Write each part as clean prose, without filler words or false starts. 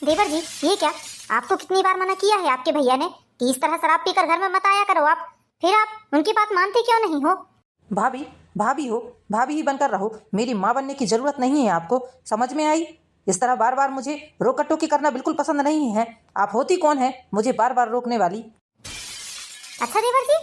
देवर जी, ये क्या? आपको कितनी बार मना किया है आपके भैया ने कि इस तरह शराब पीकर घर में मत आया करो आप, फिर आप उनकी बात मानते क्यों नहीं हो? भाभी, भाभी हो, भाभी ही बनकर रहो। मेरी माँ बनने की जरूरत नहीं है आपको। समझ में आई? इस तरह बार बार मुझे रोका टोकी करना बिल्कुल पसंद नहीं है। आप होती कौन है मुझे बार बार रोकने वाली? अच्छा देवर जी,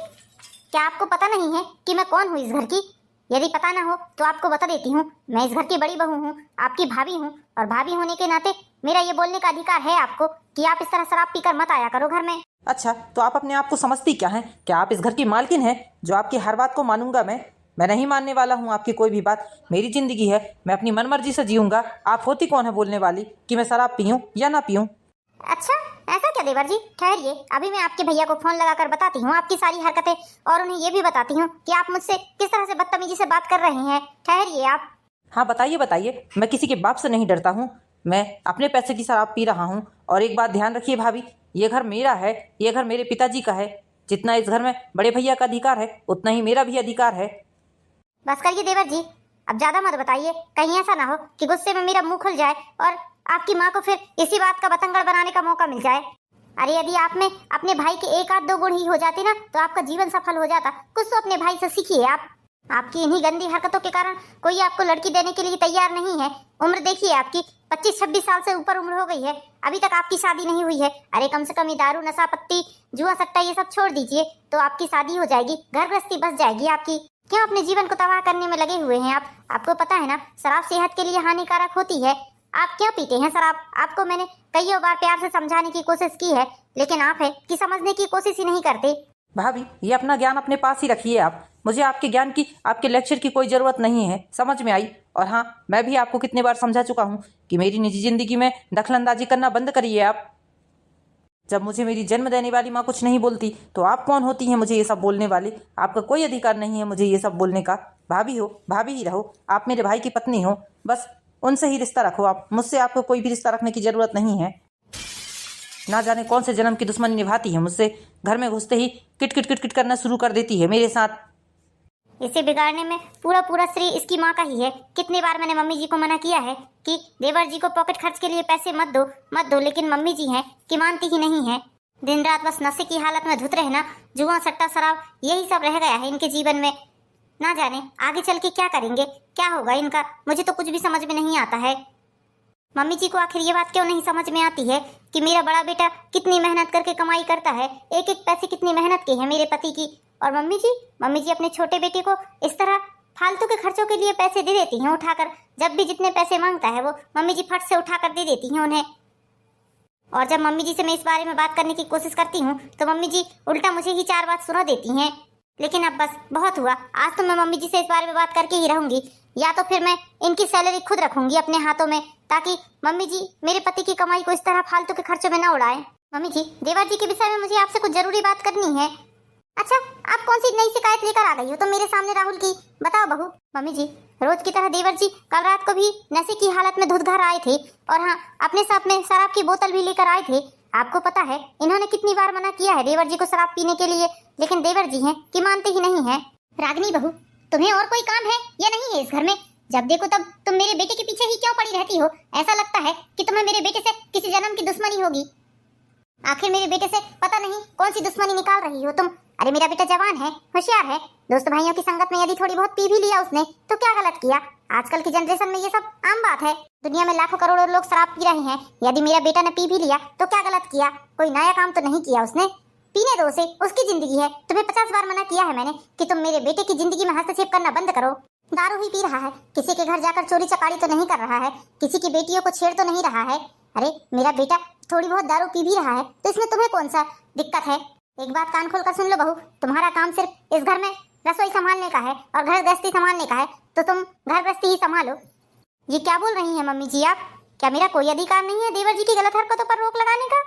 क्या आपको पता नहीं है कि मैं कौन हूँ इस घर की? यदि पता ना हो तो आपको बता देती हूँ। मैं इस घर की बड़ी बहू हूँ, आपकी भाभी हूँ, और भाभी होने के नाते मेरा ये बोलने का अधिकार है आपको कि आप इस तरह शराब पीकर मत आया करो घर में। अच्छा, तो आप अपने आप को समझती क्या हैं? क्या आप इस घर की मालकिन हैं जो आपकी हर बात को मानूंगा मैं नहीं मानने वाला हूँ आपकी कोई भी बात। मेरी जिंदगी है, मैं अपनी मनमर्जी से जीऊंगा। आप होती कौन है बोलने वाली कि मैं शराब पीऊं या ना पीऊं? अच्छा, ऐसा क्या देवर जी? ठहरिए, अभी मैं आपके भैया को फोन लगाकर बताती हूँ आपकी सारी हरकतें, और उन्हें ये भी बताती हूँ कि आप मुझसे किस तरह से बदतमीजी से बात कर रहे हैं। ठहरिए आप। हाँ बताइए बताइए, मैं किसी के बाप से नहीं डरता हूँ। मैं अपने पैसे की शराब पी रहा हूँ। और एक बात ध्यान रखिए भाभी, ये घर मेरा है, ये घर मेरे पिताजी का है। जितना इस घर में बड़े भैया का अधिकार है उतना ही मेरा भी अधिकार है। बस करिए देवर जी, अब ज्यादा मत बताइए, कहीं ऐसा ना हो कि गुस्से में मेरा मुंह खुल जाए और आपकी माँ को फिर इसी बात का बतंगड़ बनाने का मौका मिल जाए। अरे यदि आप में अपने भाई के एक आध दो गुण ही हो जाते ना तो आपका जीवन सफल हो जाता। कुछ तो अपने भाई से सीखिए आप। आपकी इन्हीं गंदी हरकतों के कारण कोई आपको लड़की देने के लिए तैयार नहीं है। उम्र देखिए आपकी 25-26 साल से ऊपर उम्र हो गई है, अभी तक आपकी शादी नहीं हुई है। अरे कम से कम ये दारू नशा पत्ती जुआ सट्टा ये सब छोड़ दीजिए तो आपकी शादी हो जाएगी, घर गृहस्थी बस जाएगी आपकी। क्यों अपने जीवन को तबाह करने में लगे हुए हैं आप? आपको पता है ना शराब सेहत के लिए हानिकारक होती है। आप क्यों पीते हैं शराब? आपको मैंने कई बार प्यार से समझाने की कोशिश की है, लेकिन आप है कि समझने की कोशिश ही नहीं करते। भाभी, ये अपना ज्ञान अपने पास ही रखिए आप। मुझे आपके ज्ञान की, आपके लेक्चर की कोई ज़रूरत नहीं है। समझ में आई? और हाँ, मैं भी आपको कितने बार समझा चुका हूँ कि मेरी निजी ज़िंदगी में दखलंदाजी करना बंद करिए आप। जब मुझे मेरी जन्म देने वाली माँ कुछ नहीं बोलती तो आप कौन होती हैं मुझे ये सब बोलने वाली? आपका कोई अधिकार नहीं है मुझे ये सब बोलने का। भाभी हो, भाभी ही रहो। आप मेरे भाई की पत्नी हो, बस उनसे ही रिश्ता रखो आप। मुझसे आपको कोई भी रिश्ता रखने की ज़रूरत नहीं है। ना जाने कौन से जन्म की दुश्मनी निभाती है मुझसे। घर में घुसते ही किट किट किट किट करना शुरू कर देती है मेरे साथ। इसे बिगाड़ने में पूरा पूरा श्रेय इसकी माँ का ही है। कितनी बार मैंने मम्मी जी को मना किया है कि देवर जी को पॉकेट खर्च के लिए पैसे मत दो, लेकिन मम्मी जी हैं कि मानती ही नहीं है। दिन रात बस नशे की हालत में धुत रहना, जुआ सट्टा शराब, यही सब रह गया है इनके जीवन में। ना जाने आगे चल के क्या करेंगे, क्या होगा इनका, मुझे तो कुछ भी समझ में नहीं आता है। मम्मी जी को आखिर ये बात क्यों नहीं समझ में आती है कि मेरा बड़ा बेटा कितनी मेहनत करके कमाई करता है, एक एक पैसे कितनी मेहनत की है मेरे पति की। और मम्मी जी अपने छोटे बेटे को इस तरह फालतू के खर्चों के लिए पैसे दे देती हैं उठाकर। जब भी जितने पैसे मांगता है वो मम्मी जी फट से उठाकर दे देती हैं उन्हें। और जब मम्मी जी से मैं इस बारे में बात करने की कोशिश करती हूँ तो मम्मी जी उल्टा मुझे ही 4 बात सुना देती हैं। लेकिन अब बस बहुत हुआ, आज तो मैं मम्मी जी से इस बारे में बात करके ही रहूंगी, या तो फिर मैं इनकी सैलरी खुद रखूंगी अपने हाथों में, ताकि मम्मी जी मेरे पति की कमाई को इस तरह फालतू के खर्चों में न उड़ाएं। मम्मी जी, देवर जी के विषय में मुझे आपसे कुछ जरूरी बात करनी है। अच्छा, आप कौन सी नई शिकायत लेकर आ गई हो तो मेरे सामने राहुल की? बताओ बहू। मम्मी जी, रोज की तरह देवर जी कल रात को भी नशे की हालत में धुत घर आए थे, और हाँ, अपने साथ में शराब की बोतल भी लेकर आए थे। आपको पता है इन्होंने कितनी बार मना किया है देवर जी को शराब पीने के लिए, लेकिन देवर जी हैं कि मानते ही नहीं है। रागिनी बहू, तुम्हें और कोई काम है या नहीं है इस घर में? जब देखो तब तुम मेरे बेटे के पीछे ही क्यों पड़ी रहती हो? ऐसा लगता है कि तुम्हें मेरे बेटे से किसी जन्म की दुश्मनी होगी। आखिर मेरे बेटे से पता नहीं कौन सी दुश्मनी निकाल रही हो तुम। अरे मेरा बेटा जवान है, होशियार है। दोस्त भाइयों की संगत में यदि थोड़ी बहुत पी भी लिया उसने तो क्या गलत किया? आजकल की जनरेशन में ये सब आम बात है। दुनिया में लाखों करोड़ों लोग शराब पी रहे हैं, यदि मेरा बेटा ने पी भी लिया तो क्या गलत किया? कोई नया काम तो नहीं किया उसने। पीने दो उसे, उसकी जिंदगी है। तुम्हें 50 बार मना किया है मैंने कि तुम मेरे बेटे की जिंदगी में हस्तक्षेप करना बंद करो। दारू ही पी रहा है, किसी के घर जाकर चोरी चकारी तो नहीं कर रहा है, किसी की बेटियों को छेड़ तो नहीं रहा है। अरे मेरा बेटा थोड़ी बहुत दारू पी भी रहा है तो इसमें तुम्हें कौन सा दिक्कत है? एक बात कान खोल कर सुन लो बहू, तुम्हारा काम सिर्फ इस घर में रसोई संभालने का है और घर गृहस्थी संभालने का है, तो तुम घर गृहस्थी ही संभालो। ये क्या बोल रही हैं मम्मी जी आप? क्या मेरा कोई अधिकार नहीं है देवर जी की गलत हरकतों पर रोक लगाने का?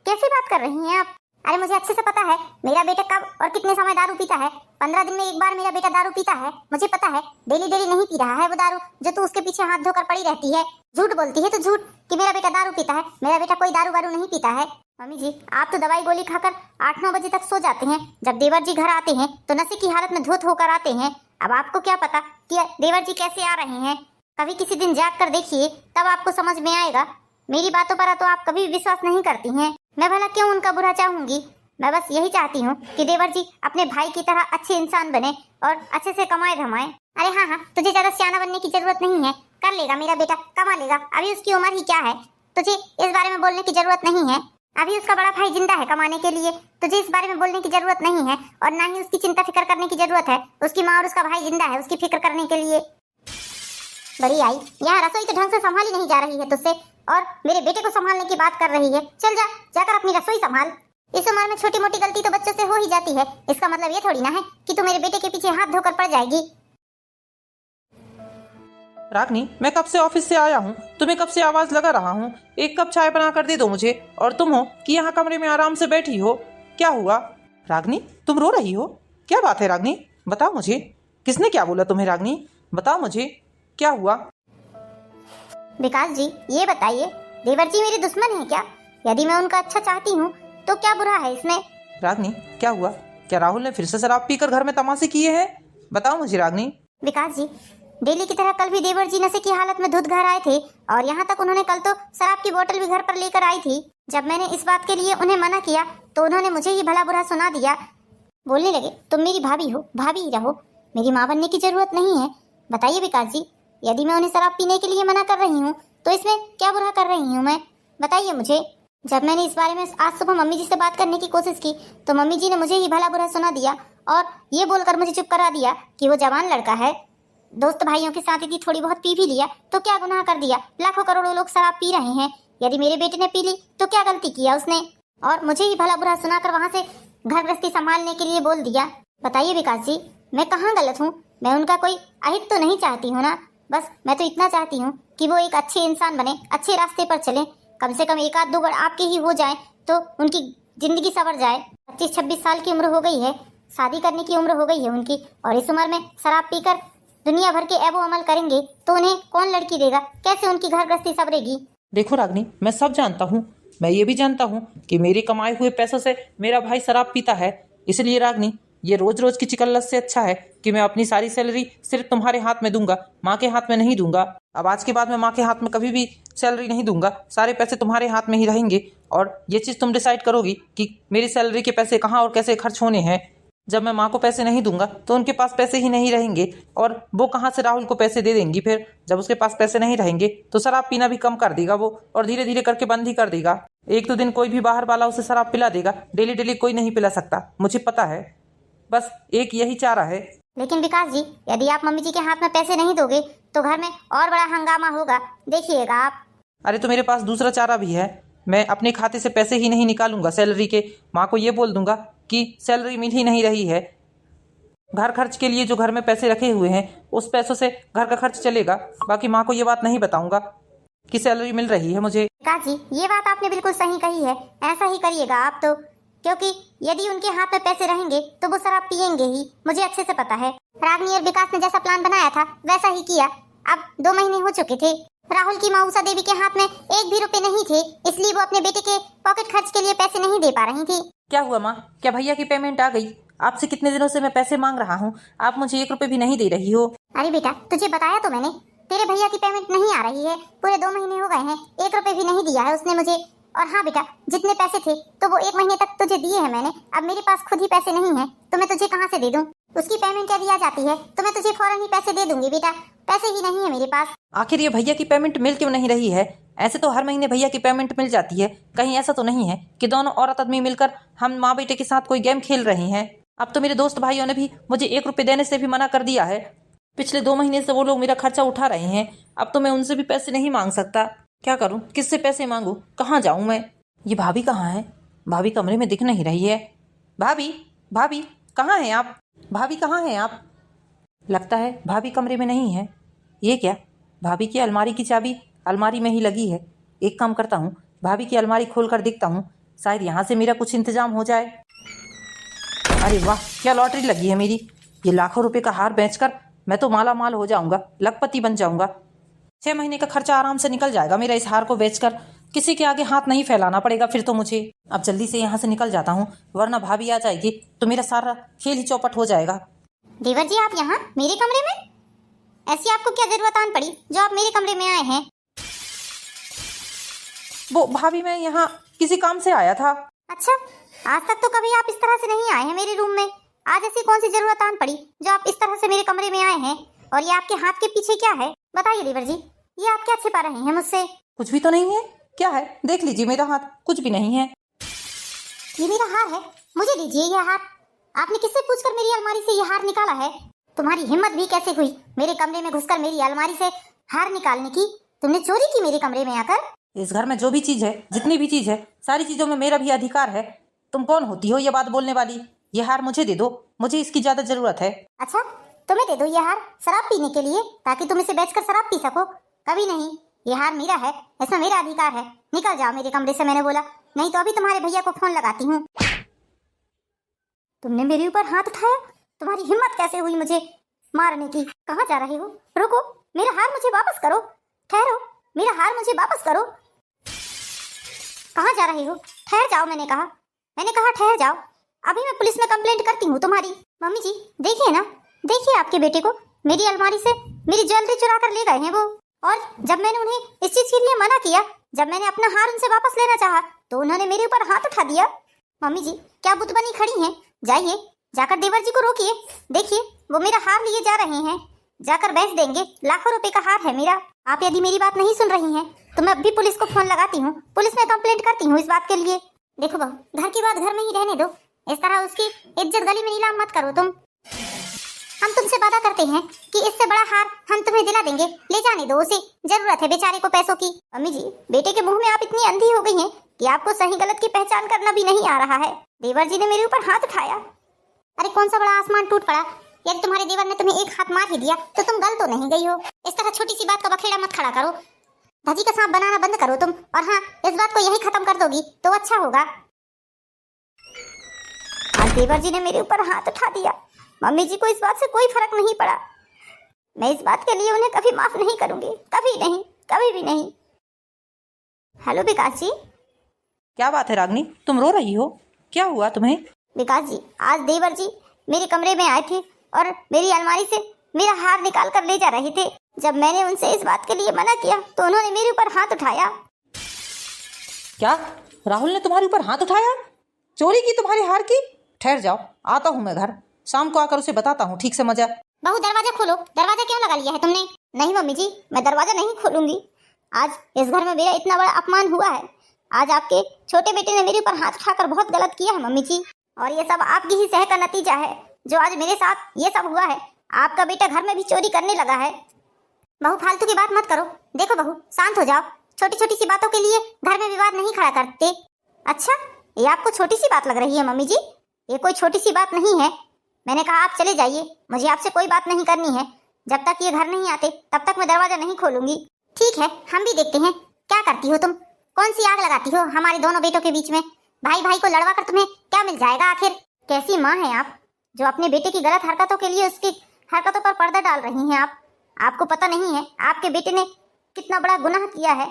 कैसी बात कर रही हैं आप? अरे मुझे अच्छे से पता है मेरा बेटा कब और कितने समय दारू पीता है। 15 दिन में एक बार मेरा बेटा दारू पीता है, मुझे पता है। डेली डेली नहीं पी रहा है वो दारू जो तू उसके पीछे हाथ धोकर पड़ी रहती है। झूठ बोलती है तो झूठ कि मेरा बेटा दारू पीता है। मेरा बेटा कोई दारू वारू नहीं पीता है। मम्मी जी, आप तो दवाई गोली खाकर 8-9 बजे तक सो जाते हैं। जब देवर जी घर आते हैं तो नशे की हालत में धुत होकर आते हैं। अब आपको क्या पता कि देवर जी कैसे आ रहे हैं? कभी किसी दिन जाग कर देखिए, तब आपको समझ में आएगा। मेरी बातों पर तो आप कभी भी विश्वास नहीं करती हैं। मैं भला क्यों उनका बुरा चाहूंगी। मैं बस यही चाहती हूँ कि देवर जी अपने भाई की तरह अच्छे इंसान बने और अच्छे से कमाए धमाए। अरे हाँ हाँ, तुझे ज्यादा सियाना बनने की जरूरत नहीं है। कर लेगा मेरा बेटा, कमा लेगा। अभी उसकी उम्र ही क्या है, तुझे इस बारे में बोलने की जरूरत नहीं है। अभी उसका बड़ा भाई जिंदा है कमाने के लिए, तुझे इस बारे में बोलने की जरूरत नहीं है और ना ही उसकी चिंता फिक्र करने की जरूरत है। उसकी माँ और उसका भाई जिंदा है उसकी फिक्र करने के लिए। बड़ी आई, यहाँ रसोई तो ढंग से संभाली नहीं जा रही है तुझसे और मेरे बेटे को संभालने की बात कर रही है। चल जा, जाकर अपनी रसोई संभाल। इस उम्र में छोटी मोटी गलती तो बच्चों से हो ही जाती है। इसका मतलब ये थोड़ी ना है कि तू मेरे बेटे के पीछे हाथ धोकर पड़ जाएगी। रागनी, मैं कब से ऑफिस से आया हूँ, तुम्हें कब से आवाज लगा रहा हूँ, एक कप चाय बना कर दे दो मुझे, और तुम हो कि यहाँ कमरे में आराम से बैठी हो। क्या हुआ रागनी, तुम रो रही हो? क्या बात है रागनी, बताओ मुझे, किसने क्या बोला तुम्हें? रागनी बताओ मुझे, क्या हुआ? विकास जी ये बताइए, देवर जी मेरे दुश्मन है क्या? यदि मैं उनका अच्छा चाहती हूँ तो क्या बुरा है इसमें? रागनी क्या हुआ? क्या राहुल ने फिर से शराब पीकर घर में तमाशे किए हैं? बताओ मुझे रागनी। विकास जी, डेली की तरह कल भी देवर जी नशे की हालत में धुत घर आए थे और यहाँ तक उन्होंने कल तो शराब की बोतल भी घर पर लेकर आई थी। जब मैंने इस बात के लिए उन्हें मना किया तो उन्होंने मुझे ही भला बुरा सुना दिया। बोलने लगे तुम मेरी भाभी हो, भाभी ही रहो, मेरी माँ बनने की जरूरत नहीं है। बताइए विकास जी, यदि मैं उन्हें शराब पीने के लिए मना कर रही हूँ तो इसमें क्या बुरा कर रही हूँ मैं? बताइए मुझे। जब मैंने इस बारे में आज सुबह मम्मी जी से बात करने की कोशिश की तो मम्मी जी ने मुझे ही भला बुरा सुना दिया और ये बोलकर मुझे चुप करा दिया कि वो जवान लड़का है, दोस्त भाइयों के साथ यदि थोड़ी बहुत पी भी लिया तो क्या गुनाह कर दिया? लाखों करोड़ों लोग शराब पी रहे हैं, यदि मेरे बेटे ने पी ली तो क्या गलती किया उसने? और मुझे ही भला बुरा सुनाकर वहाँ से घर गृहस्थी संभालने के लिए बोल दिया। बताइए विकास जी, मैं कहाँ गलत हूँ? मैं उनका कोई अहित तो नहीं चाहती हूँ ना। बस मैं तो इतना चाहती हूँ कि वो एक अच्छे इंसान बने, अच्छे रास्ते पर चले, कम से कम एक आध दो आपके ही हो जाए तो उनकी जिंदगी संवर जाए। 25-26 साल की उम्र हो गई है, शादी करने की उम्र हो गई है उनकी, और इस उम्र में शराब पीकर दुनिया भर के ऐबो अमल करेंगे तो उन्हें कौन लड़की देगा? कैसे उनकी घर गृहस्थी संवरेगी? देखो रागनी, मैं सब जानता हूँ, मैं ये भी जानता हूँ कि मेरे कमाए हुए पैसों से मेरा भाई शराब पीता है। इसलिए रागनी, ये रोज रोज की चिकल्लत से अच्छा है कि मैं अपनी सारी सैलरी सिर्फ तुम्हारे हाथ में दूंगा, माँ के हाथ में नहीं दूंगा। अब आज के बाद मैं माँ के हाथ में कभी भी सैलरी नहीं दूंगा, सारे पैसे तुम्हारे हाथ में ही रहेंगे और ये चीज़ तुम डिसाइड करोगी कि मेरी सैलरी के पैसे कहाँ और कैसे खर्च होने हैं। जब मैं माँ को पैसे नहीं दूंगा तो उनके पास पैसे ही नहीं रहेंगे और वो कहाँ से राहुल को पैसे दे देंगी। फिर जब उसके पास पैसे नहीं रहेंगे तो शराब पीना भी कम कर देगा वो, और धीरे धीरे करके बंद ही कर देगा। एक दो दिन कोई भी बाहर वाला उसे शराब पिला देगा, डेली डेली कोई नहीं पिला सकता, मुझे पता है। बस एक यही चारा है। लेकिन विकास जी, यदि आप मम्मी जी के हाथ में पैसे नहीं दोगे तो घर में और बड़ा हंगामा होगा, देखिएगा आप। अरे तो मेरे पास दूसरा चारा भी है, मैं अपने खाते से पैसे ही नहीं निकालूंगा सैलरी के। माँ को ये बोल दूंगा कि सैलरी मिल ही नहीं रही है, घर खर्च के लिए जो घर में पैसे रखे हुए हैं उस पैसों से घर का खर्च चलेगा। बाकी माँ को ये बात नहीं बताऊंगा कि सैलरी मिल रही है मुझे। विकास जी ये बात आपने बिल्कुल सही कही है, ऐसा ही करिएगा आप तो, क्योंकि यदि उनके हाथ में पैसे रहेंगे तो वो शराब पियेंगे ही, मुझे अच्छे से पता है। रागनी और विकास ने जैसा प्लान बनाया था वैसा ही किया। अब 2 महीने हो चुके थे, राहुल की माँ उषा देवी के हाथ में एक भी रुपए नहीं थे, इसलिए वो अपने बेटे के पॉकेट खर्च के लिए पैसे नहीं दे पा रही थी। क्या हुआ माँ, क्या भैया की पेमेंट आ गई? आपसे कितने दिनों से मैं पैसे मांग रहा हूँ, आप मुझे 1 रुपए भी नहीं दे रही हो। अरे बेटा, तुझे बताया तो मैंने, तेरे भैया की पेमेंट नहीं आ रही है, पूरे 2 महीने हो गए हैं, 1 रुपए भी नहीं दिया है उसने मुझे। और हाँ बेटा, जितने पैसे थे तो वो 1 महीने तक तुझे दिए हैं मैंने, अब मेरे पास खुद ही पैसे नहीं है तो मैं तुझे कहाँ से दे दूँ? उसकी पेमेंट यदि आ जाती है तो मैं तुझे फौरन ही पैसे दे दूंगी बेटा, पैसे ही नहीं है मेरे पास। आखिर ये भैया की पेमेंट मिल क्यों नहीं रही है? ऐसे तो हर महीने भैया की पेमेंट मिल जाती है, कहीं ऐसा तो नहीं है कि दोनों औरत आदमी मिलकर हम माँ बेटे के साथ कोई गेम खेल रही हैं? अब तो मेरे दोस्त भाइयों ने भी मुझे 1 रुपए देने से भी मना कर दिया है। पिछले 2 महीने से वो लोग मेरा खर्चा उठा रहे हैं, अब तो मैं उनसे भी पैसे नहीं मांग सकता। क्या करूं, किससे पैसे मांगू, कहाँ जाऊं मैं? ये भाभी कहाँ है? भाभी कमरे में दिख नहीं रही है। भाभी, भाभी कहाँ हैं आप? भाभी कहाँ हैं आप? लगता है भाभी कमरे में नहीं है। ये क्या, भाभी की अलमारी की चाबी अलमारी में ही लगी है। एक काम करता हूँ, भाभी की अलमारी खोल कर देखता हूँ, शायद यहाँ से मेरा कुछ इंतजाम हो जाए। अरे वाह, क्या लॉटरी लगी है मेरी। ये लाखों रुपए का हार बेचकर मैं तो माला माल हो जाऊंगा, लखपति बन जाऊंगा। 6 महीने का खर्चा आराम से निकल जाएगा मेरा इस हार को बेचकर, किसी के आगे हाथ नहीं फैलाना पड़ेगा फिर तो मुझे। अब जल्दी से यहाँ से निकल जाता हूँ, वरना भाभी आ जाएगी तो मेरा सारा खेल ही चौपट हो जाएगा। देवर जी, आप यहाँ मेरे कमरे में? ऐसी आपको क्या जरूरत आन पड़ी जो आप मेरे कमरे में आए हैं? वो भाभी मैं यहाँ किसी काम से आया था। अच्छा, आज तक तो कभी आप इस तरह से नहीं आए हैं मेरे रूम में। आज ऐसी कौन सी जरूरत आन पड़ी जो आप इस तरह से मेरे कमरे में आए हैं? और ये आपके हाथ के पीछे क्या है? बताइए देवर जी, ये आप क्या छिपा रहे हैं मुझसे? कुछ भी तो नहीं है। क्या है? देख लीजिए मेरा हाथ, कुछ भी नहीं है। ये मेरा हार है, मुझे दीजिए ये हार। आपने किससे पूछकर मेरी अलमारी से ये हार निकाला है? तुम्हारी हिम्मत भी कैसे हुई मेरे कमरे में घुसकर मेरी अलमारी से हार निकालने की? तुमने चोरी की मेरे कमरे में आकर? इस घर में जो भी चीज है, जितनी भी चीज है, सारी चीजों में मेरा भी अधिकार है। तुम कौन होती हो ये बात बोलने वाली? ये हार मुझे दे दो, मुझे इसकी ज्यादा जरूरत है। अच्छा, तुम्हें दे दो ये हार शराब पीने के लिए, ताकि तुम इसे बेचकर शराब पी सको? कभी नहीं, ये हार मेरा है, इसमें मेरा अधिकार है। निकल जाओ मेरे कमरे से, मैंने बोला। नहीं तो अभी तुम्हारे भैया को फोन लगाती हूँ। तुमने मेरे ऊपर हाथ उठाया? तुम्हारी हिम्मत कैसे हुई मुझे मारने की? कहाँ जा रहे हो? रुको, मेरा हार मुझे वापस करो। ठहरो, मेरा हार मुझे वापस करो। कहाँ जा रहे हो? ठहर जाओ, मैंने कहा ठहर जाओ। अभी मैं पुलिस में कंप्लेंट करती हूँ तुम्हारी। मम्मी जी देखिए ना, देखिए आपके बेटे को मेरी अलमारी से मेरी ज्वेलरी चुरा कर ले गए हैं वो। और जब मैंने उन्हें इस चीज के लिए मना किया, जब मैंने अपना हार उनसे वापस लेना चाहा, तो उन्होंने मेरे ऊपर हाथ उठा दिया। मम्मी जी क्या बुत बनी खड़ी हैं? जाइए, जाकर देवर जी को रोकिए। देखिए वो मेरा हार लिए जा रहे हैं, जाकर बेच देंगे। लाखों रुपए का हार है मेरा। आप यदि मेरी बात नहीं सुन रही हैं तो मैं अभी पुलिस को फोन लगाती हूँ, पुलिस में कंप्लेंट करती हूँ इस बात के लिए। देखो बहू, घर की बात घर में ही रहने दो। इस तरह उसकी इज्जत गली में नीलाम मत करो तुम। हम तुमसे वादा करते हैं कि इससे बड़ा हार हम तुम्हें दिला देंगे। ले जाने दो उसे, जरूरत है बेचारे को पैसों की। अम्मी जी बेटे के मुंह में आप इतनी अंधी हो गई हैं कि आपको सही गलत की पहचान करना भी नहीं आ रहा है। देवर जी ने मेरे ऊपर हाथ उठाया। अरे कौन सा बड़ा आसमान टूट पड़ा? यदि तुम्हारे देवर ने तुम्हें एक हाथ मार ही दिया तो तुम गल तो नहीं गई हो। इस तरह छोटी सी बात का बखेड़ा मत खड़ा करो। धजी का सांप बनाना बंद करो तुम। और हाँ, इस बात को यही खत्म कर दोगी तो अच्छा होगा। आज देवर जी ने मेरे ऊपर हाथ उठा दिया। मम्मी जी को इस बात से कोई फर्क नहीं पड़ा। मैं इस बात के लिए उन्हें कभी माफ नहीं करूंगी, कभी नहीं, कभी भी नहीं। हेलो विकास जी। क्या बात है रागनी, तुम रो रही हो? क्या हुआ तुम्हें? विकास जी, आज देवर जी मेरे कमरे में आए थे और मेरी अलमारी से मेरा हार निकाल कर ले जा रहे थे। जब मैंने उनसे इस बात के लिए मना किया तो उन्होंने मेरे ऊपर हाथ उठाया। क्या राहुल ने तुम्हारे ऊपर हाथ उठाया? चोरी की तुम्हारे हार की? ठहर जाओ, आता हूँ मैं घर, शाम को आकर उसे बताता हूँ ठीक से मजा। बहू दरवाजा खोलो। दरवाजा क्यों लगा लिया है तुमने? नहीं मम्मी जी, मैं दरवाजा नहीं खोलूंगी। आज इस घर में मेरा इतना बड़ा अपमान हुआ है। आज आपके छोटे बेटे ने मेरे ऊपर हाथ उठाकर बहुत गलत किया है मम्मी जी। और ये सब आपकी ही सह का नतीजा है जो आज मेरे साथ ये सब हुआ है। आपका बेटा घर में भी चोरी करने लगा है। बहू फालतू की बात मत करो। देखो बहू, शांत हो जाओ। छोटी छोटी सी बातों के लिए घर में विवाद नहीं खड़ा करते। अच्छा, ये आपको छोटी सी बात लग रही है मम्मी जी? ये कोई छोटी सी बात नहीं है। मैंने कहा आप चले जाइए, मुझे आपसे कोई बात नहीं करनी है। जब तक ये घर नहीं आते तब तक मैं दरवाजा नहीं खोलूंगी। ठीक है, हम भी देखते हैं क्या करती हो तुम। कौन सी आग लगाती हो हमारे दोनों बेटों के बीच में? भाई भाई को लड़वा कर तुम्हें क्या मिल जाएगा आखिर? कैसी माँ है आप जो अपने बेटे की गलत हरकतों के लिए उसकी हरकतों पर पर्दा डाल रही हैं आप? आपको पता नहीं है आपके बेटे ने कितना बड़ा गुनाह किया है।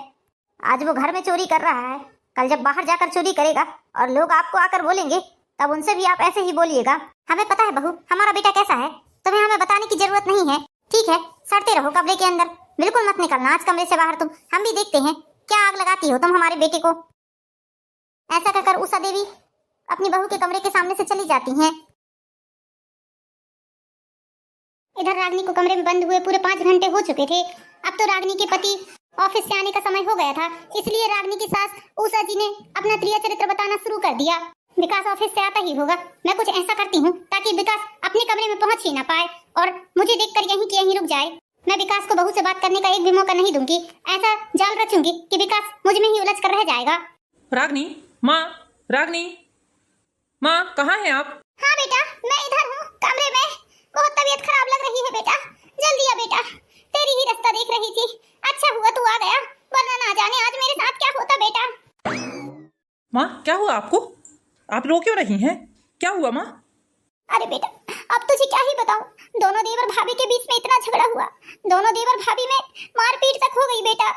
आज वो घर में चोरी कर रहा है, कल जब बाहर जाकर चोरी करेगा और लोग आपको आकर बोलेंगे, तब उनसे भी आप ऐसे ही बोलिएगा। हमें पता है बहू हमारा बेटा कैसा है, तुम्हें हमें बताने की जरूरत नहीं है। ठीक है, सड़ते रहो कमरे के अंदर, बिल्कुल मत निकलना आज कमरे से बाहर तुम। हम भी देखते हैं क्या आग लगाती हो तुम हमारे बेटे को। ऐसा कहकर उषा देवी अपनी बहू के कमरे के सामने से चली जाती हैं। इधर रागनी को कमरे में बंद हुए पूरे 5 घंटे हो चुके थे। अब तो रागनी के पति ऑफिस से आने का समय हो गया था, इसलिए रागनी की सास उषा जी ने अपना प्रिय चरित्र बताना शुरू कर दिया। विकास ऑफिस से आता ही होगा, मैं कुछ ऐसा करती हूँ ताकि विकास अपने कमरे में पहुँच ही ना पाए और मुझे देखकर यहीं की यहीं रुक जाए। मैं विकास को बहू से बात करने का एक भी मौका नहीं दूंगी। ऐसा जाल रचूंगी कि विकास मुझ में ही उलझ कर रह जाएगा। रागनी माँ, रागनी माँ, कहाँ हैं आप? हाँ बेटा, मैं इधर हूँ कमरे में। बहुत तबीयत खराब लग रही है बेटा, जल्दी आ बेटा, तेरी ही रास्ता देख रही थी। अच्छा हुआ तू आ गया, वरना ना जाने आज मेरे साथ क्या होता बेटा। माँ क्या हुआ आपको? आप रो क्यों रही हैं? क्या हुआ माँ? अरे बेटा, अब तुझे क्या ही बताऊं, दोनों देवर भाभी के बीच में इतना झगड़ा हुआ, दोनों देवर भाभी में मारपीट तक हो गई बेटा।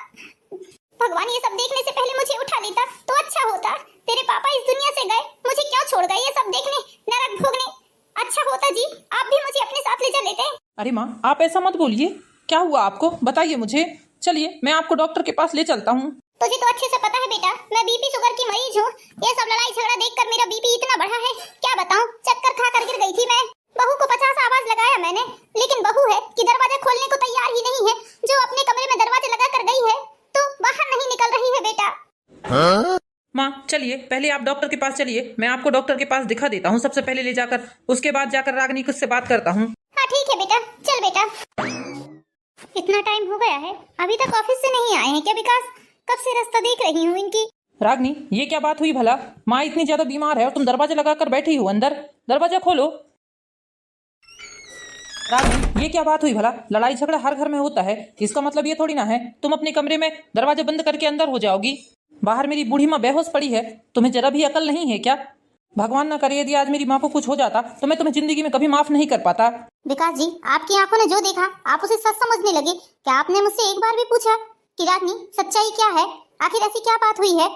भगवान ये सब देखने से पहले मुझे उठा लेता तो अच्छा होता। तेरे पापा इस दुनिया से गए, मुझे क्यों छोड़ गए ये सब देखने, नरक भोगने? अच्छा होता जी आप भी मुझे अपने साथ ले जा लेते। अरे माँ आप ऐसा मत बोलिए, क्या हुआ आपको बताइए मुझे। चलिए मैं आपको डॉक्टर के पास ले चलता हूँ। तुझे तो अच्छे से पता है बेटा, मैं बीपी शुगर की मरीज हूँ। ये सब लड़ाई झगड़ा देखकर मेरा बीपी इतना बढ़ा है, क्या बताऊँ। चक्कर खा कर गिर गई थी मैं। बहू को 50 आवाज लगाया मैंने, लेकिन बहू है कि दरवाजा खोलने को तैयार ही नहीं है। जो अपने कमरे में दरवाजा लगा कर गई है तो बाहर नहीं निकल रही है बेटा। माँ चलिए, पहले आप डॉक्टर के पास चलिए, मैं आपको डॉक्टर के पास दिखा देता हूँ सबसे पहले ले जाकर, उसके बाद जाकर रागनी से बात करता हूँ। हाँ ठीक है बेटा, चल बेटा। इतना टाइम हो गया है, अभी तक ऑफिस से नहीं आए हैं क्या विकास? कब से रास्ता देख रही हूँ इनकी। रागनी, ये क्या बात हुई भला? माँ इतनी ज्यादा बीमार है और तुम दरवाजा लगाकर बैठी हो अंदर, दरवाजा खोलो। रागनी, ये क्या बात हुई भला? लड़ाई झगड़ा हर घर में होता है, इसका मतलब ये थोड़ी ना है तुम अपने कमरे में दरवाजा बंद करके अंदर हो जाओगी। बाहर मेरी बूढ़ी माँ बेहोश पड़ी है, तुम्हें जरा भी अकल नहीं है क्या? भगवान ना करे यदि आज मेरी माँ को कुछ हो जाता तो मैं तुम्हें जिंदगी में कभी माफ नहीं कर पाता। विकास जी, आपकी आंखों ने जो देखा आप उसे सच समझने लगे। क्या आपने मुझसे एक बार भी पूछा कि रागनी सच्चाई क्या है? आखिर ऐसी क्या बात हुई है?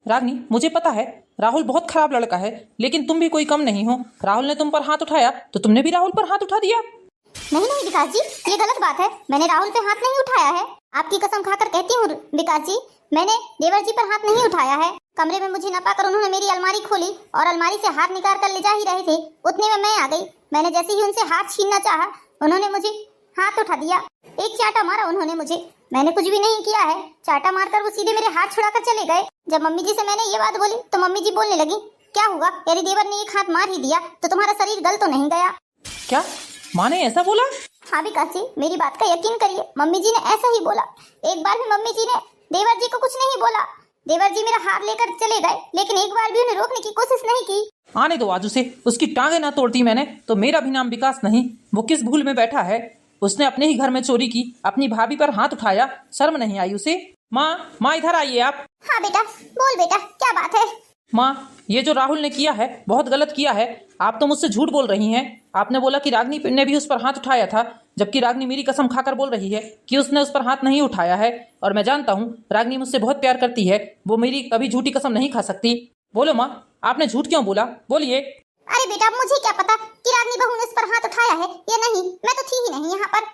रागनी, मुझे पता है राहुल बहुत खराब लड़का है, लेकिन तुम भी कोई कम नहीं हो। राहुल ने तुम पर हाथ उठाया तो तुमने भी राहुल पर हाथ उठा दिया। नहीं नहीं विकास जी, ये गलत बात है। मैंने राहुल पे हाथ नहीं उठाया है। आपकी कसम खाकर कहती हूँ विकास जी, मैंने देवर जी पर हाथ नहीं उठाया है। कमरे में मुझे न पाकर उन्होंने मेरी अलमारी खोली और अलमारी से हाथ निकाल कर ले जा ही रहे थे, उतने में मैं आ गई। मैंने जैसे ही उनसे हाथ छीनना चाहा, उन्होंने मुझे हाथ उठा दिया। एक चाटा मारा उन्होंने मुझे, मैंने कुछ भी नहीं किया है। चाटा मारकर वो सीधे मेरे हाथ छुड़ाकर चले गए। जब मम्मी जी से मैंने ये बात बोली तो मम्मी जी बोलने लगी, क्या हुआ यदि देवर ने एक हाथ मार ही दिया तो तुम्हारा शरीर गल तो नहीं गया? क्या माँ ने ऐसा बोला? हाँ विकास जी, मेरी बात का यकीन करिए, मम्मी जी ने ऐसा ही बोला। एक बार भी मम्मी जी ने देवर जी को कुछ नहीं बोला। देवर जी मेरा हाथ लेकर चले गए, लेकिन एक बार भी उन्हें रोकने की कोशिश नहीं की। आने दो आज उसे, उसकी टांगे ना तोड़ती मैंने तो मेरा भी नाम विकास नहीं। वो किस भूल में बैठा है? उसने अपने ही घर में चोरी की, अपनी भाभी पर हाथ उठाया, शर्म नहीं आई उसे? माँ इधर आइए आप। हाँ बेटा, बोल बेटा, क्या बात है? माँ, ये जो राहुल ने किया है बहुत गलत किया है। आप तो मुझसे झूठ बोल रही हैं। आपने बोला कि रागनी ने भी उस पर हाथ उठाया था, जबकि रागनी मेरी कसम खाकर बोल रही है कि उसने उस पर हाथ नहीं उठाया है। और मैं जानता हूँ रागनी मुझसे बहुत प्यार करती है, वो मेरी कभी झूठी कसम नहीं खा सकती। बोलो माँ, आपने झूठ क्यों बोला? बोलिए। अरे बेटा, मुझे क्या पता कि रागनी बहू ने उस पर हाथ उठाया है या नहीं। मैं तो थी ही नहीं यहाँ पर,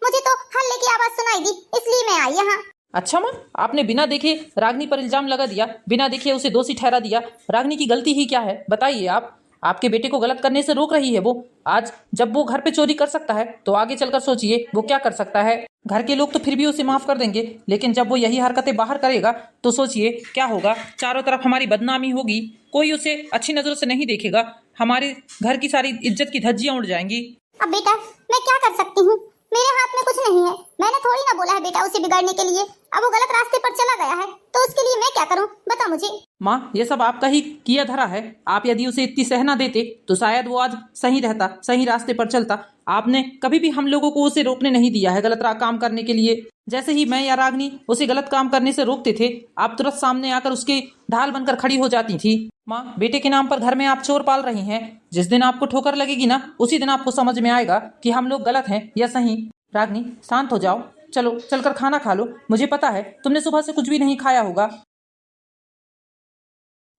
मुझे तो हल्ले की आवाज सुनाई दी, इसलिए मैं आई यहाँ। अच्छा माँ, आपने बिना देखे रागनी पर इल्जाम लगा दिया, बिना देखे उसे दोषी ठहरा दिया। रागनी की गलती ही क्या है बताइए आप? आपके बेटे को गलत करने से रोक रही है वो। आज जब वो घर पे चोरी कर सकता है तो आगे चलकर सोचिए वो क्या कर सकता है। घर के लोग तो फिर भी उसे माफ कर देंगे, लेकिन जब वो यही हरकतें बाहर करेगा तो सोचिए क्या होगा। चारों तरफ हमारी बदनामी होगी, कोई उसे अच्छी नजरों से नहीं देखेगा, हमारे घर की सारी इज्जत की धज्जियां उड़ जाएंगी। अब बेटा मैं क्या कर सकती हूँ, मेरे हाथ में कुछ नहीं है। मैंने थोड़ी ना बोला है बेटा उसे बिगाड़ने के लिए। अब वो गलत रास्ते पर चला गया है तो उसके लिए मैं क्या करूं, बता मुझे। माँ, ये सब आपका ही किया धरा है। आप यदि उसे इतनी सहना देते तो शायद वो आज सही रहता, सही रास्ते पर चलता। आपने कभी भी हम लोगों को उसे रोकने नहीं दिया है गलत काम करने के लिए। जैसे ही मैं या रागनी उसे गलत काम करने से रोकते थे, आप तुरंत सामने आकर उसके ढाल बनकर खड़ी हो जाती थी। माँ, बेटे के नाम पर घर में आप चोर पाल रही हैं। जिस दिन आपको ठोकर लगेगी ना, उसी दिन आपको समझ में आएगा कि हम लोग गलत हैं या सही। रागनी, शांत हो जाओ, चलो चलकर खाना खा लो। मुझे पता है तुमने सुबह से कुछ भी नहीं खाया होगा।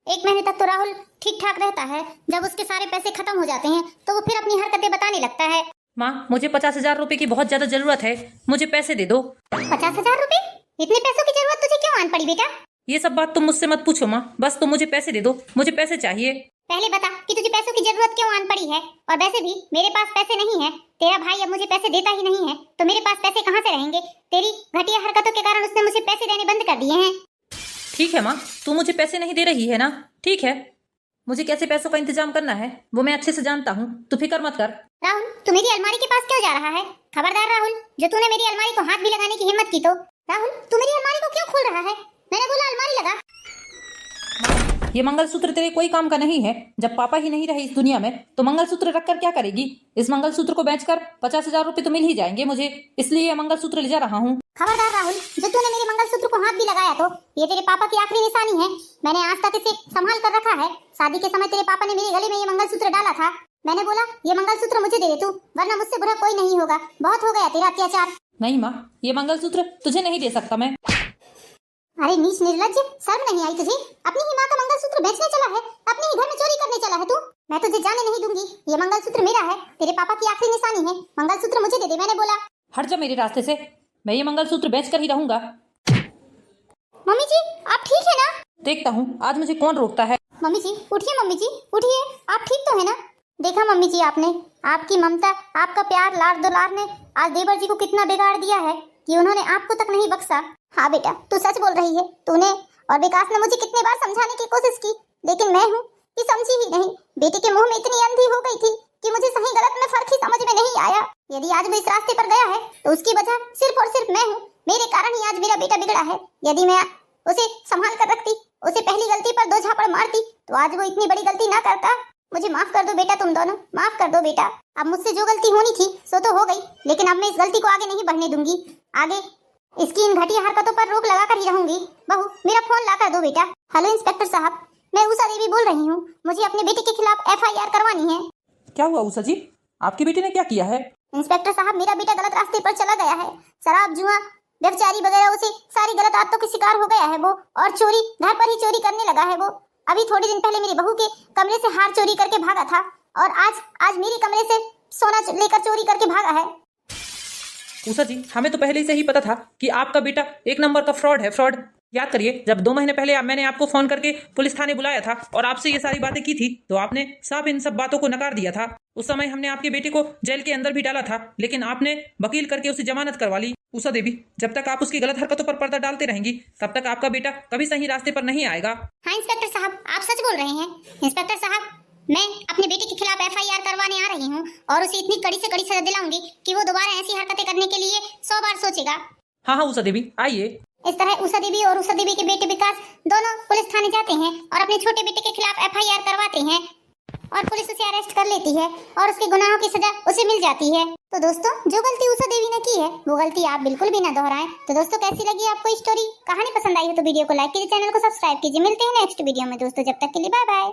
1 महीने तक तो राहुल ठीक ठाक रहता है, जब उसके सारे पैसे खत्म हो जाते हैं तो वो फिर अपनी हरकतें बताने लगता है। माँ, मुझे 50,000 रुपए की बहुत ज्यादा जरूरत है, मुझे पैसे दे दो। 50,000 रुपए? इतने पैसों की जरूरत तुझे क्यों आन पड़ी बेटा? ये सब बात तुम मुझसे मत पूछो माँ, बस तुम मुझे पैसे दे दो, मुझे पैसे चाहिए। पहले बता कि तुझे पैसों की जरूरत क्यों आन पड़ी है। और वैसे भी मेरे पास पैसे नहीं है, तेरा भाई अब मुझे पैसे देता ही नहीं है, तो मेरे पास पैसे कहाँ से रहेंगे? तेरी घटिया हरकतों के कारण उसने मुझे पैसे देने बंद कर दिए हैं। ठीक है माँ, तू मुझे पैसे नहीं दे रही है ना, ठीक है। मुझे कैसे पैसों का इंतजाम करना है वो मैं अच्छे से जानता हूँ, तू फिक्र मत कर। राहुल, तू मेरी अलमारी के पास क्यों जा रहा है? खबरदार राहुल, जो तूने मेरी अलमारी को हाथ भी लगाने की हिम्मत की तो। राहुल, तू मेरी अलमारी को क्यों खोल रहा है? मैंने बोला अलमारी लगा। ये मंगलसूत्र तेरे कोई काम का नहीं है। जब पापा ही नहीं रहे इस दुनिया में तो मंगलसूत्र रखकर क्या करेगी? इस मंगलसूत्र को बेचकर 50,000 रुपए तो मिल ही जाएंगे मुझे, इसलिए ये मंगलसूत्र ले जा रहा हूँ। खबरदार राहुल, जो तूने मेरे मंगलसूत्र को हाथ भी लगाया तो ये तेरे पापा की आखिरी निशानी है। मैंने आज तक इसे संभाल कर रखा है। शादी के समय तेरे पापा ने मेरे गले में ये मंगलसूत्र डाला था। मैंने बोला ये मंगलसूत्र मुझे दे दे तू, वरना मुझसे बुरा कोई नहीं होगा। बहुत हो गया तेरा अत्याचार। नहीं माँ, ये मंगलसूत्र तुझे नहीं दे सकता मैं। अरे नीच निर्लज्ज, शर्म नहीं आई तुझे? अपनी ही माँ का मंगलसूत्र बेचने चला है, अपने ही घर में चोरी करने चला है तू। मैं तुझे जाने नहीं दूंगी, ये मंगलसूत्र मेरा है, तेरे पापा की आखिरी निशानी है। मंगलसूत्र मुझे दे दे, मैंने बोला। हट जा मेरे रास्ते से, मैं ये मंगलसूत्र बेच कर ही रहूंगा। मम्मी जी, देखता हूँ आज मुझे कौन रोकता है। मम्मी जी उठिए, मम्मी जी उठिए, आप ठीक तो है ना? देखा मम्मी जी, आपने, आपकी ममता, आपका प्यार, लाड दुलार ने आज देवर जी को कितना बिगाड़ दिया है कि उन्होंने आपको तक नहीं बख्शा। हाँ बेटा, तू सच बोल रही है। तूने और विकास ने मुझे कितने बार समझाने की कोशिश की, लेकिन मैं हूँ कि समझी ही नहीं। बेटे के मुंह में इतनी अंधी हो गई थी कि मुझे सही गलत में फर्क ही समझ में नहीं आया। यदि आज वो इस रास्ते पर गया है तो उसकी वजह सिर्फ और सिर्फ मैं हूँ। मेरे कारण ही आज मेरा बेटा बिगड़ा है। यदि मैं उसे संभाल कर रखती, उसे पहली गलती पर 2 झापड़ मारती, तो आज वो इतनी बड़ी गलती ना करता। मुझे माफ कर दो बेटा, तुम दोनों माफ कर दो बेटा। अब मुझसे जो गलती होनी थी सो तो हो गई, लेकिन अब मैं इस गलती को आगे नहीं बढ़ने दूंगी। आगे इसकी इन घटिया हरकतों पर रोक लगा कर ही रहूंगी। बहू, मेरा फोन ला कर दो बेटा। हेलो इंस्पेक्टर साहब, मैं उषा देवी बोल रही हूँ। मुझे अपने बेटे के खिलाफ FIR करवानी है। क्या हुआ उषा जी, आपके बेटे ने क्या किया है? इंस्पेक्टर साहब, मेरा बेटा गलत रास्ते पर चला गया है। शराब, जुआ, व्यभिचारी वगैरह, उसे सारी गलत आदतों का शिकार हो गया है वो, और चोरी, घर पर ही चोरी करने लगा है वो। अभी थोड़े दिन पहले मेरी बहू के कमरे से हार चोरी करके भागा था, और आज मेरे कमरे से सोना लेकर चोरी करके भागा है। उषा जी, हमें तो पहले से ही पता था कि आपका बेटा एक नंबर का फ्रॉड है, फ्रॉड। याद करिए, जब 2 महीने पहले मैंने आपको फोन करके पुलिस थाने बुलाया था और आपसे ये सारी बातें की थी, तो आपने साफ इन सब बातों को नकार दिया था। उस समय हमने आपके बेटे को जेल के अंदर भी डाला था, लेकिन आपने वकील करके उसे जमानत करवा ली। उषा देवी, जब तक आप उसकी गलत हरकतों पर पर्दा डालते रहेंगी, तब तक आपका बेटा कभी सही रास्ते पर नहीं आएगा। हाँ इंस्पेक्टर साहब, आप सच बोल रहे हैं। इंस्पेक्टर साहब, मैं अपने बेटे के खिलाफ FIR करवाने आ रही हूँ, और उसे इतनी कड़ी से कड़ी सजा दिलाऊंगी कि वो दोबारा ऐसी हरकतें करने के लिए 100 बार सोचेगा। हाँ हाँ उषा देवी, आइए। इस तरह उषा देवी और उषा देवी के बेटे विकास दोनों पुलिस थाने जाते हैं और अपने छोटे बेटे के खिलाफ FIR करवाते हैं, और पुलिस उसे अरेस्ट कर लेती है और उसके गुनाहों की सजा उसे मिल जाती है। तो दोस्तों, जो गलती उषा देवी ने की है वो गलती आप बिल्कुल भी ना दोहराएं। तो दोस्तों, कैसी लगी आपको स्टोरी? कहानी पसंद आई हो तो वीडियो को लाइक कीजिए, चैनल को सब्सक्राइब कीजिए। मिलते हैं नेक्स्ट वीडियो में दोस्तों, जब तक के लिए बाय बाय।